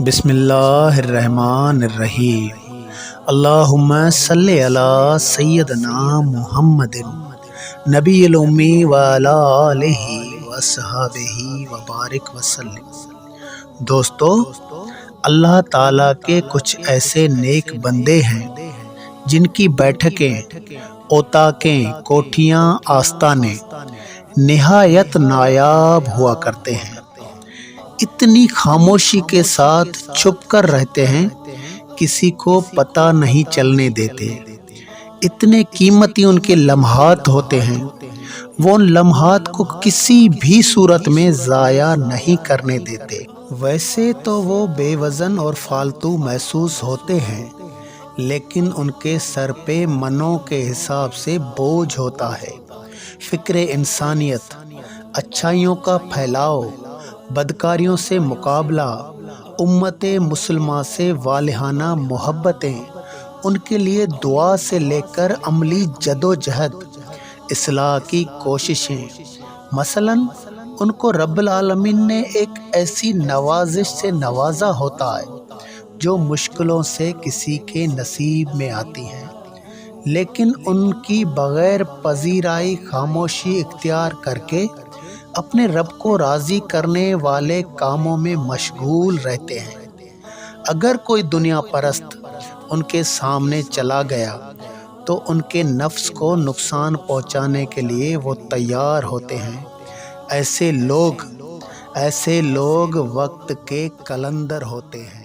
بسم اللہ الرحمن الرحیم اللہم صلی علی سیدنا محمد نبی الامی وعلی آلہ وصحبہ وبارک وسلم۔ دوستو، اللہ تعالیٰ کے کچھ ایسے نیک بندے ہیں جن کی بیٹھکیں، اوطاقیں، کوٹھیاں، آستانے نہایت نایاب ہوا کرتے ہیں۔ اتنی خاموشی کے ساتھ چھپ کر رہتے ہیں، کسی کو پتہ نہیں چلنے دیتے۔ اتنے قیمتی ان کے لمحات ہوتے ہیں، وہ ان لمحات کو کسی بھی صورت میں ضائع نہیں کرنے دیتے۔ ویسے تو وہ بے وزن اور فالتو محسوس ہوتے ہیں، لیکن ان کے سر پہ منوں کے حساب سے بوجھ ہوتا ہے۔ فکر انسانیت، اچھائیوں کا پھیلاؤ، بدکاریوں سے مقابلہ، امت مسلمہ سے والہانہ محبتیں، ان کے لیے دعا سے لے کر عملی جدوجہد، اصلاح کی کوششیں۔ مثلاً ان کو رب العالمین نے ایک ایسی نوازش سے نوازا ہوتا ہے جو مشکلوں سے کسی کے نصیب میں آتی ہیں، لیکن ان کی بغیر پذیرائی خاموشی اختیار کر کے اپنے رب کو راضی کرنے والے کاموں میں مشغول رہتے ہیں۔ اگر کوئی دنیا پرست ان کے سامنے چلا گیا تو ان کے نفس کو نقصان پہنچانے کے لیے وہ تیار ہوتے ہیں۔ ایسے لوگ وقت کے قلندر ہوتے ہیں۔